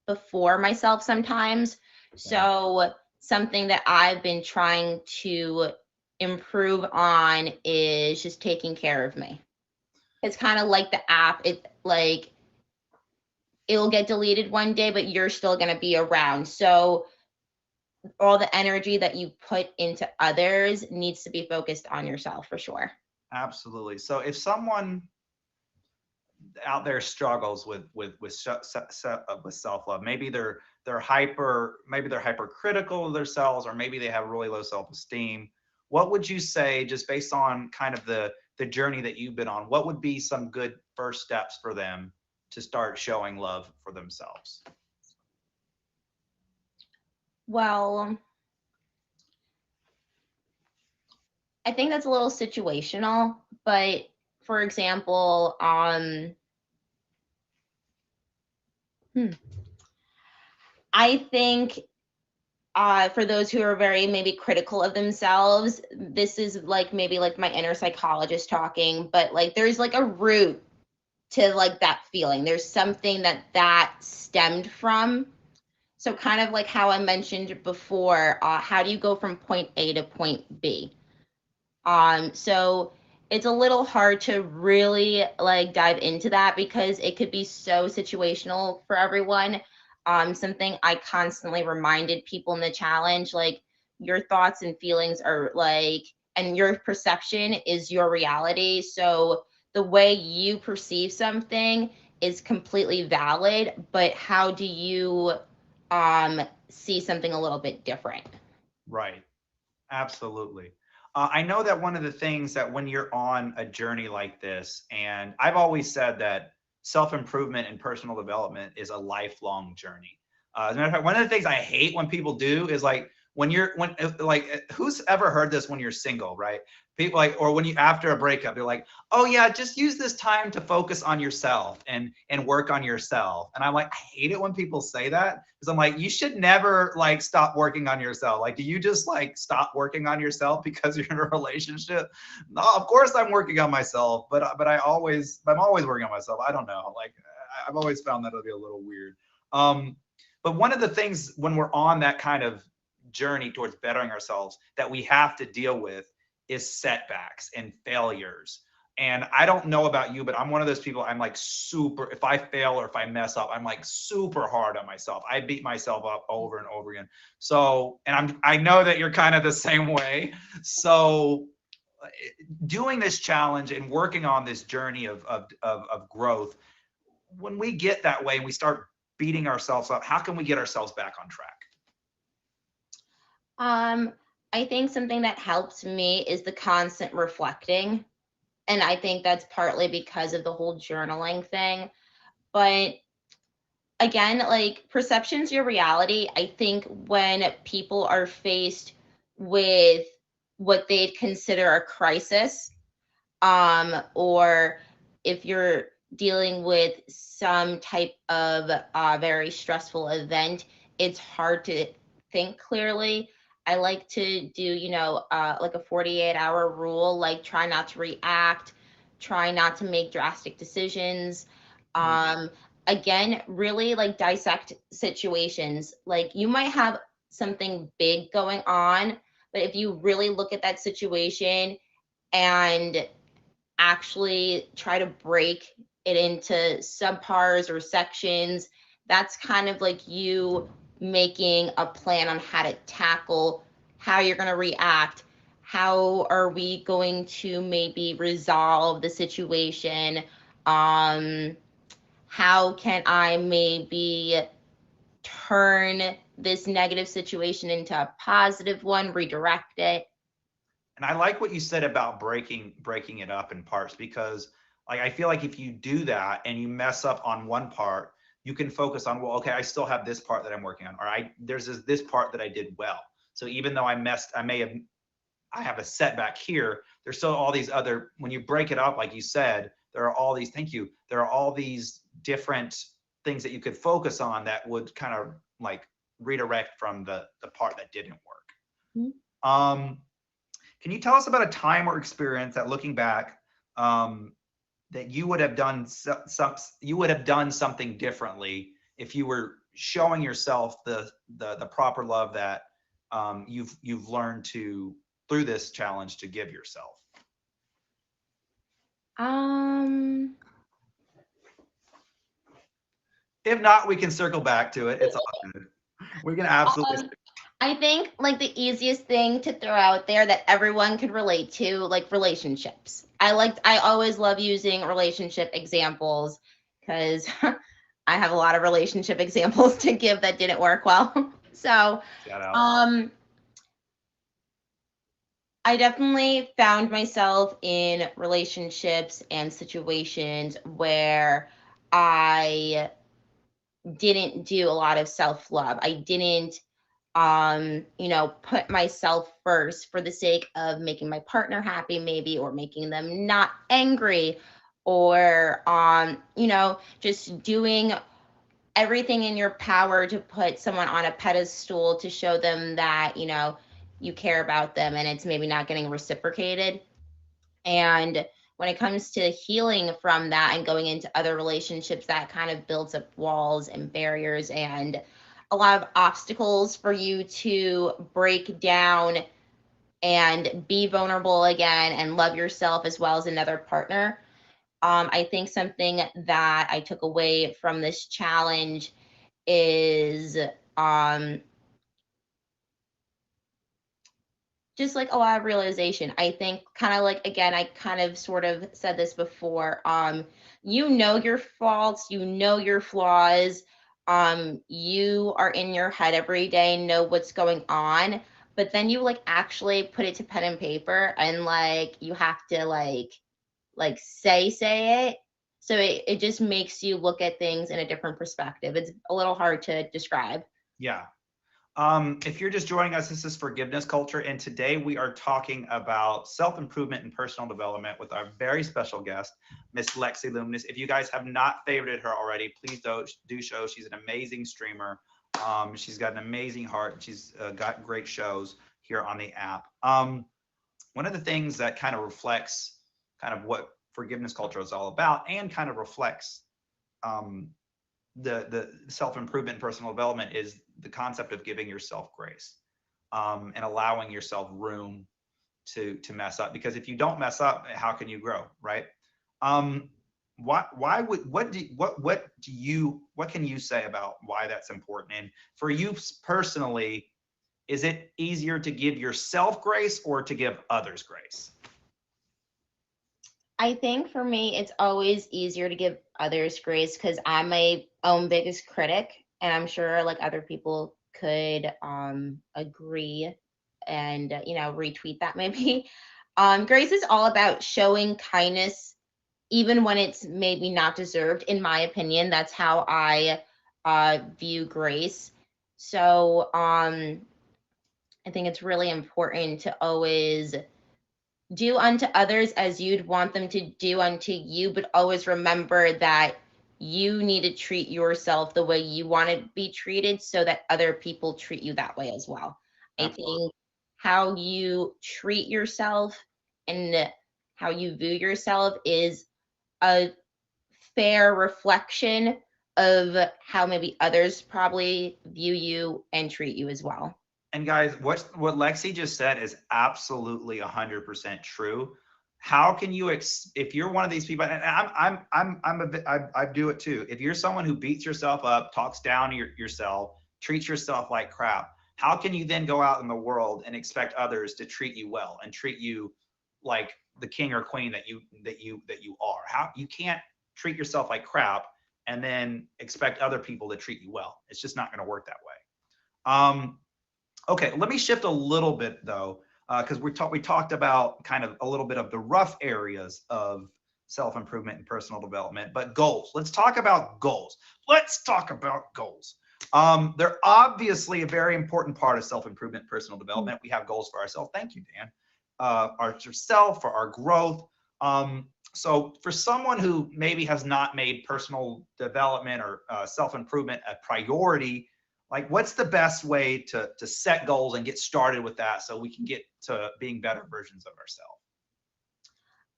before myself sometimes. So something that I've been trying to improve on is just taking care of me. It's kind of like the app. It like it'll get deleted one day, but you're still going to be around. So all the energy that you put into others needs to be focused on yourself for sure. Absolutely. So if someone out there struggles with self-love, maybe they're hypercritical of themselves, or maybe they have really low self-esteem, what would you say, just based on kind of the the journey that you've been on, what would be some good first steps for them to start showing love for themselves? Well, I think that's a little situational, but for example, I think for those who are very maybe critical of themselves, this is like maybe like my inner psychologist talking, but like there's like a root to like that feeling. There's something that stemmed from. So kind of like how I mentioned before, how do you go from point A to point B? So it's a little hard to really like dive into that because it could be so situational for everyone. Something I constantly reminded people in the challenge, like your thoughts and feelings are like, and your perception is your reality. So the way you perceive something is completely valid, but how do you see something a little bit different? Right. Absolutely. I know that one of the things that when you're on a journey like this, and I've always said that self-improvement and personal development is a lifelong journey. As a matter of fact, one of the things I hate when people do is like when like who's ever heard this when you're single, right? People like, or when you after a breakup, they're like, oh yeah, just use this time to focus on yourself and work on yourself. And I'm like, I hate it when people say that because I'm like, you should never like stop working on yourself. Like, do you just like stop working on yourself because you're in a relationship? No, of course I'm working on myself, but I'm always working on myself. I don't know. Like I've always found that to be a little weird. But one of the things when we're on that kind of journey towards bettering ourselves that we have to deal with is setbacks and failures. And I don't know about you, but I'm one of those people, I'm like super, if I fail or if I mess up, I'm like super hard on myself. I beat myself up over and over again. So, and I know that you're kind of the same way. So doing this challenge and working on this journey of growth, when we get that way and we start beating ourselves up, how can we get ourselves back on track? Um, I think something that helps me is the constant reflecting. And I think that's partly because of the whole journaling thing. But again, like perception's your reality. I think when people are faced with what they'd consider a crisis, or if you're dealing with some type of very stressful event, it's hard to think clearly. I like to do, like a 48-hour rule, like try not to react, try not to make drastic decisions. Um, Again, really like dissect situations. Like you might have something big going on, but if you really look at that situation and actually try to break it into subpars or sections. That's kind of like you making a plan on how to tackle how you're going to react. How are we going to maybe resolve the situation? How can I maybe turn this negative situation into a positive one, redirect it? And I like what you said about breaking it up in parts because like I feel like if you do that and you mess up on one part, you can focus on, well, okay, I still have this part that I'm working on, or there's this part that I did well. So even though I have a setback here, there's still all these other, when you break it up, like you said, there are all these, thank you, there are all these different things that you could focus on that would kind of like redirect from the part that didn't work. Mm-hmm. Can you tell us about a time or experience that looking back, that you would have done something differently if you were showing yourself the proper love that you've learned to through this challenge to give yourself? Um, If not, we can circle back to it. It's all good. We can absolutely. I think like the easiest thing to throw out there that everyone could relate to, like relationships. I always love using relationship examples because I have a lot of relationship examples to give that didn't work well. So, Shout out. um, I definitely found myself in relationships and situations where I didn't do a lot of self-love. I didn't put myself first for the sake of making my partner happy, maybe, or making them not angry, or just doing everything in your power to put someone on a pedestal to show them that, you care about them, and it's maybe not getting reciprocated. And when it comes to healing from that and going into other relationships, that kind of builds up walls and barriers and a lot of obstacles for you to break down and be vulnerable again and love yourself as well as another partner. I think something that I took away from this challenge is um, just like a lot of realization. I think kind of like, again, I kind of sort of said this before. You know your faults, you know your flaws. You are in your head every day, know what's going on, but then you like actually put it to pen and paper, and like you have to say it. So it just makes you look at things in a different perspective. It's a little hard to describe. Yeah. If you're just joining us, this is Forgiveness Culture, and today we are talking about self-improvement and personal development with our very special guest, Miss Lexi Luminous. If you guys have not favorited her already, please do show. She's an amazing streamer. She's got an amazing heart. She's got great shows here on the app. One of the things that kind of reflects kind of what Forgiveness Culture is all about, and kind of reflects um, the self-improvement and personal development, is the concept of giving yourself grace, and allowing yourself room to mess up. Because if you don't mess up, how can you grow, right? Why would what can you say about why that's important? And for you personally, is it easier to give yourself grace or to give others grace? I think for me, it's always easier to give others grace because I'm my own biggest critic, and I'm sure like other people could agree and retweet that maybe. Grace is all about showing kindness even when it's maybe not deserved. In my opinion, that's how I view grace. So I think it's really important to always do unto others as you'd want them to do unto you, but always remember that you need to treat yourself the way you want to be treated so that other people treat you that way as well. I Absolutely. think how you treat yourself and how you view yourself is a fair reflection of how maybe others probably view you and treat you as well. And guys, what Lexi just said is absolutely 100% true. How can you if you're one of these people, and I do it too. If you're someone who beats yourself up, talks down to yourself, treats yourself like crap, how can you then go out in the world and expect others to treat you well and treat you like the king or queen that you are? How you can't treat yourself like crap and then expect other people to treat you well. It's just not going to work that way. Okay, let me shift a little bit though, because we talked about kind of a little bit of the rough areas of self-improvement and personal development, but goals. Let's talk about goals. Let's talk about goals. They're obviously a very important part of self-improvement, personal development. We have goals for ourselves. Thank you, Dan. Ourself, for our growth. So for someone who maybe has not made personal development or self-improvement a priority, like what's the best way to set goals and get started with that so we can get to being better versions of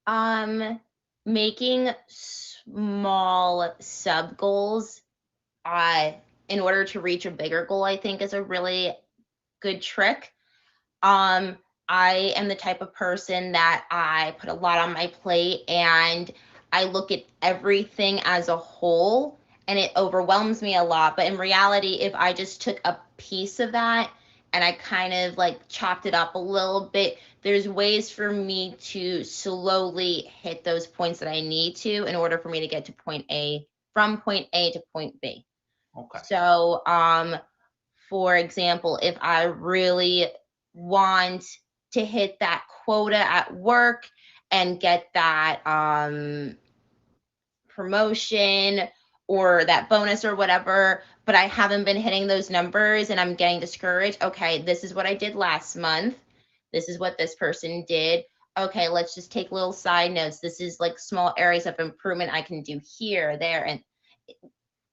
ourselves? Making small sub goals in order to reach a bigger goal, I think is a really good trick. Um, I am the type of person that I put a lot on my plate and I look at everything as a whole, and it overwhelms me a lot. But in reality, if I just took a piece of that and I kind of like chopped it up a little bit, there's ways for me to slowly hit those points that I need to in order for me to get to point A, from point A to point B. Okay. So, for example, if I really want to hit that quota at work and get that promotion or that bonus or whatever, but I haven't been hitting those numbers and I'm getting discouraged. Okay, this is what I did last month. This is what this person did. Okay, let's just take little side notes. This is like small areas of improvement I can do here, there, and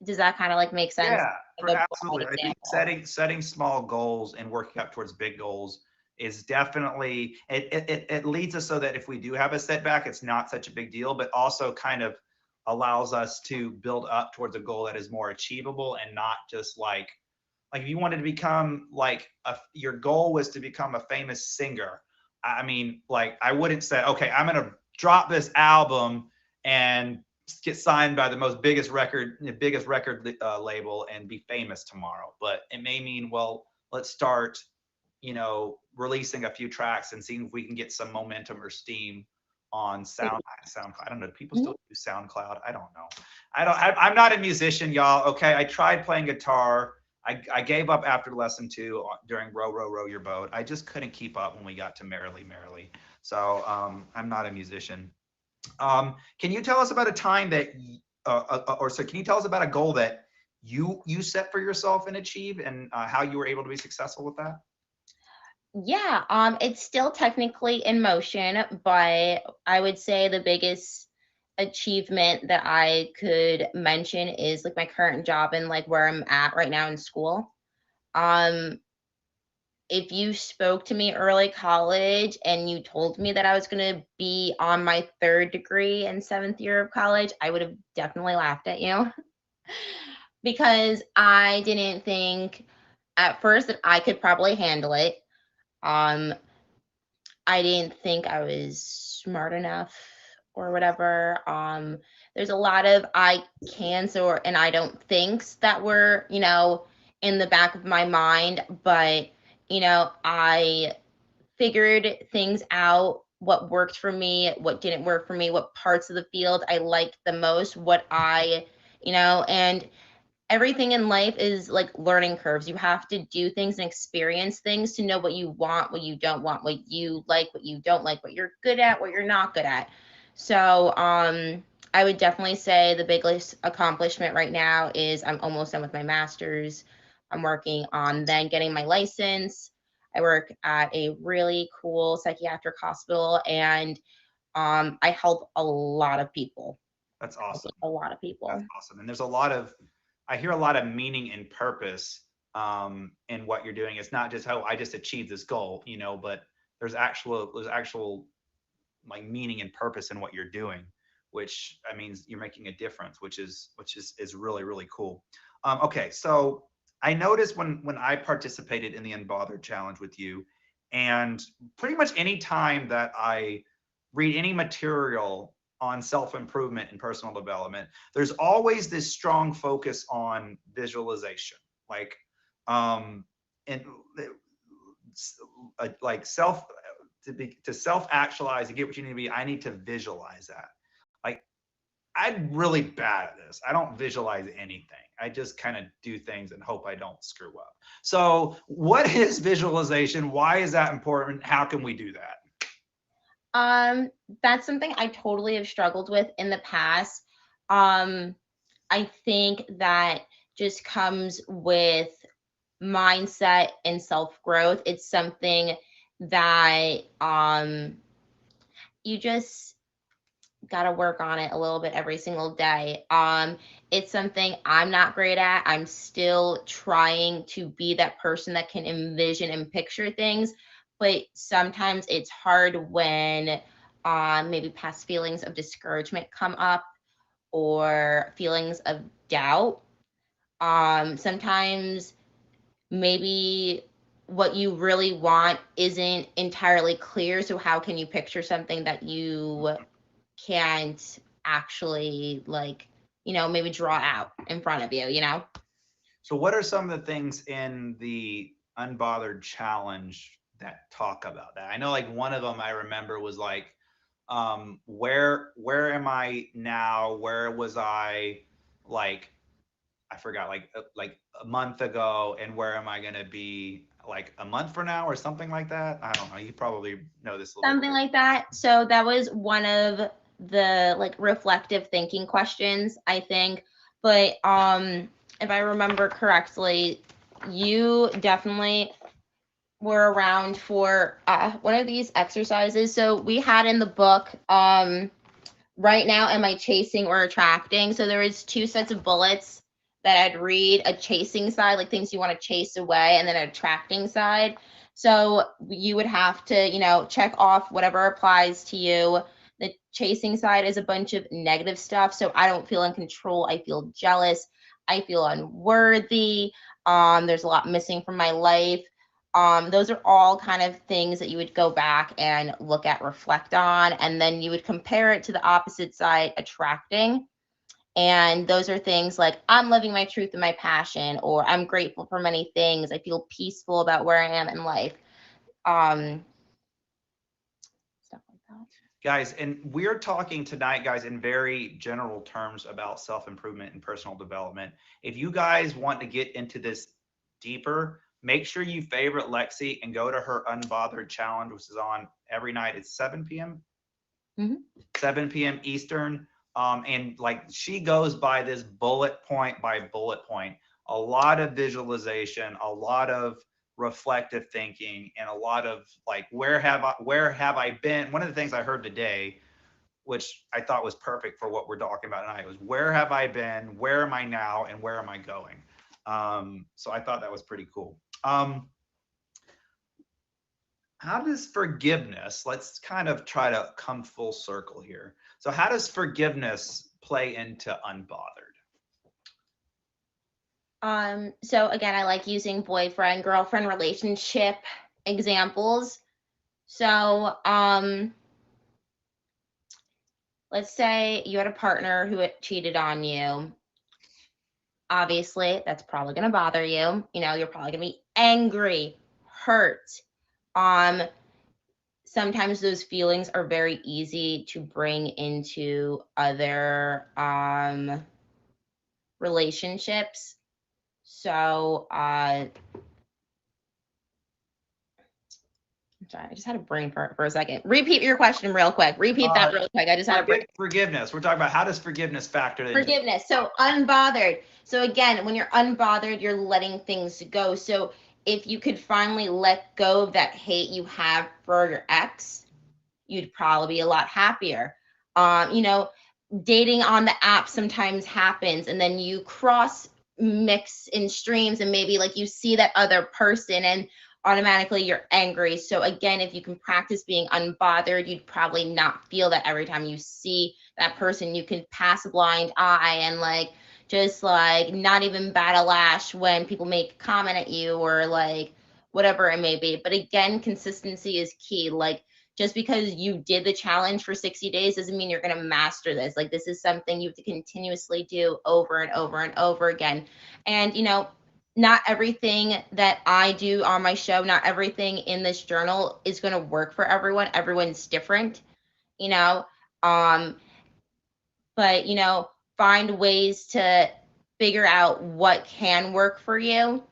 does that kind of like make sense? Yeah, Like a broad absolutely. I think example. setting small goals and working up towards big goals is definitely it leads us so that if we do have a setback, it's not such a big deal, but also kind of allows us to build up towards a goal that is more achievable and not just like if you wanted to become like your goal was to become a famous singer. I mean, like I wouldn't say, okay, I'm gonna drop this album and get signed by the biggest record label and be famous tomorrow. But it may mean, well, let's start, releasing a few tracks and seeing if we can get some momentum or steam on SoundCloud. I don't know. Do people Mhm. still use SoundCloud? I don't know. I'm not a musician, y'all. Okay, I tried playing guitar. I gave up after lesson 2 during Row, Row, Row Your Boat. I just couldn't keep up when we got to Merrily, Merrily. So I'm not a musician. Can you tell us about a time that, or so can you tell us about a goal that you set for yourself and achieved, and how you were able to be successful with that? Yeah, it's still technically in motion, but I would say the biggest achievement that I could mention is like my current job and like where I'm at right now in school. Um, if you spoke to me early college and you told me that I was going to be on my third degree in seventh year of college, I would have definitely laughed at you because I didn't think at first that I could probably handle it. Um, I didn't think I was smart enough or whatever. There's a lot of I can'ts or and I don't thinks that were, in the back of my mind, but I figured things out, what worked for me, what didn't work for me, what parts of the field I liked the most, what and everything in life is like learning curves. You have to do things and experience things to know what you want, what you don't want, what you like, what you don't like, what you're good at, what you're not good at. So, I would definitely say the biggest accomplishment right now is I'm almost done with my master's. I'm working on then getting my license. I work at a really cool psychiatric hospital and I help a lot of people. That's I help awesome. a lot of That's people. awesome. And there's a lot of, I hear a lot of meaning and purpose in what you're doing. It's not just, oh, I just achieved this goal, but there's actual like meaning and purpose in what you're doing, which I mean you're making a difference, which is really really cool. Okay, so I noticed when I participated in the Unbothered Challenge with you, and pretty much any time that I read any material on self-improvement and personal development, there's always this strong focus on visualization, like and like to self actualize and get what you need to be. I need to visualize that. Like I'm really bad at this. I don't visualize anything. I just kind of do things and hope I don't screw up. So what is visualization? Why is that important? How can we do that? Um, that's something I totally have struggled with in the past. Um, I think that just comes with mindset and self growth. It's something that you just got to work on it a little bit every single day. It's something I'm not great at. I'm still trying to be that person that can envision and picture things, but sometimes it's hard when maybe past feelings of discouragement come up or feelings of doubt. Sometimes maybe what you really want isn't entirely clear. So how can you picture something that you can't actually like, maybe draw out in front of you? So what are some of the things in the Unbothered Challenge that talk about that? I know like one of them I remember was like, where am I now? Where was I like I forgot, like a month ago, and where am I going to be like a month from now or something like that? I don't know. You probably know this a little bit. Something like that. So that was one of the like reflective thinking questions, I think. But if I remember correctly, you definitely were around for one of these exercises. So we had in the book, right now, am I chasing or attracting? So there was two sets of bullets that I'd read, a chasing side, like things you want to chase away, and then an attracting side. So you would have to, check off whatever applies to you. The chasing side is a bunch of negative stuff. So I don't feel in control. I feel jealous. I feel unworthy. There's a lot missing from my life. Those are all kind of things that you would go back and look at, reflect on, and then you would compare it to the opposite side, attracting. And those are things like, I'm living my truth and my passion, or I'm grateful for many things. I feel peaceful about where I am in life. Stuff like that. Guys, and we're talking tonight, guys, in very general terms about self-improvement and personal development. If you guys want to get into this deeper, make sure you favorite Lexi and go to her Unbothered Challenge, which is on every night at 7 p.m. 7 p.m. Eastern. And like she goes by this bullet point by bullet point, a lot of visualization, a lot of reflective thinking, and a lot of like, where have I been? One of the things I heard today, which I thought was perfect for what we're talking about tonight, was where have I been, where am I now, and where am I going? So I thought that was pretty cool. How does forgiveness, let's kind of try to come full circle here. So how does forgiveness play into Unbothered? So again, I like using boyfriend, girlfriend relationship examples. So, let's say you had a partner who had cheated on you. Obviously, that's probably going to bother you. You're probably going to be angry, hurt. Sometimes those feelings are very easy to bring into other relationships. So, I'm sorry, I just had a brain fart for a second. Repeat your question real quick. Repeat that real quick. I just had a brain. Forgiveness. We're talking about how does forgiveness factor in? Forgiveness. So unbothered. So again, when you're unbothered, you're letting things go. So if you could finally let go of that hate you have for your ex, you'd probably be a lot happier. Dating on the app sometimes happens, and then you cross mix in streams, and maybe like you see that other person and automatically you're angry. So again, if you can practice being unbothered, you'd probably not feel that every time you see that person. You can pass a blind eye and like just like not even bat a lash when people make a comment at you or like whatever it may be. But again, consistency is key. Like, just because you did the challenge for 60 days doesn't mean you're going to master this. Like, this is something you have to continuously do over and over and over again. And not everything that I do on my show, not everything in this journal is going to work for everyone. Everyone's different, but find ways to figure out what can work for you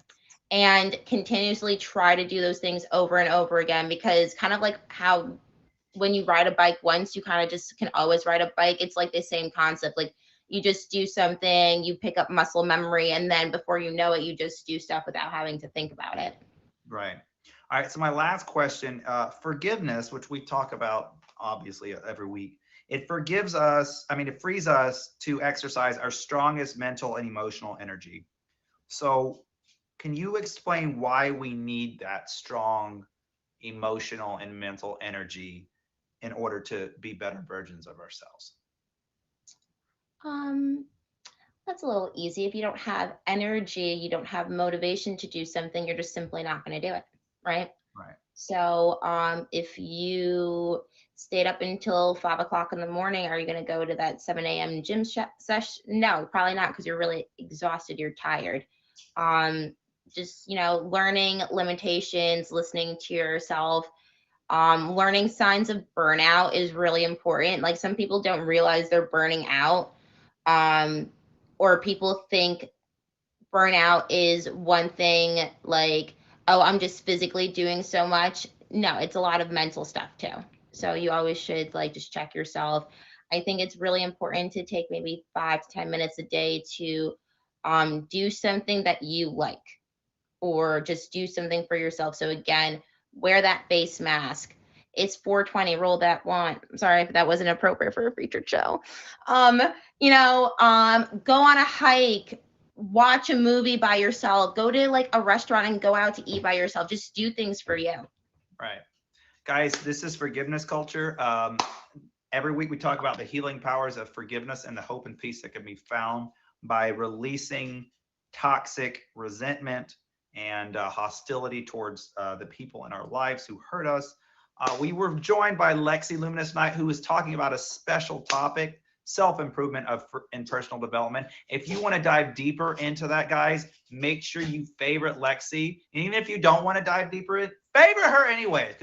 and continuously try to do those things over and over again, because kind of like how when you ride a bike once, you kind of just can always ride a bike. It's like the same concept. Like, you just do something, you pick up muscle memory, and then before you know it, you just do stuff without having to think about it. Right. All right. So my last question, forgiveness, which we talk about obviously every week, it frees us to exercise our strongest mental and emotional energy. So can you explain why we need that strong emotional and mental energy in order to be better versions of ourselves? That's a little easy. If you don't have energy, you don't have motivation to do something, you're just simply not going to do it, right? Right. So if you stayed up until 5 o'clock in the morning, are you going to go to that 7 a.m. gym session? No, probably not, because you're really exhausted, you're tired. Just learning limitations, listening to yourself. Learning signs of burnout is really important. Like, some people don't realize they're burning out, or people think burnout is one thing, like, oh, I'm just physically doing so much. No, it's a lot of mental stuff too. So you always should like just check yourself. I think it's really important to take maybe 5 to 10 minutes a day to do something that you like, or just do something for yourself. So again, wear that face mask. It's 420, roll that one. I'm sorry if that wasn't appropriate for a featured show. Go on a hike, watch a movie by yourself, go to like a restaurant and go out to eat by yourself. Just do things for you. Right. Guys, this is Forgiveness Culture. Every week we talk about the healing powers of forgiveness and the hope and peace that can be found by releasing toxic resentment and hostility towards the people in our lives who hurt us. We were joined by Lexi Luminous Knight, who was talking about a special topic, self-improvement in personal development. If you want to dive deeper into that, guys, make sure you favorite Lexi. And even if you don't want to dive deeper in, favorite her anyway, because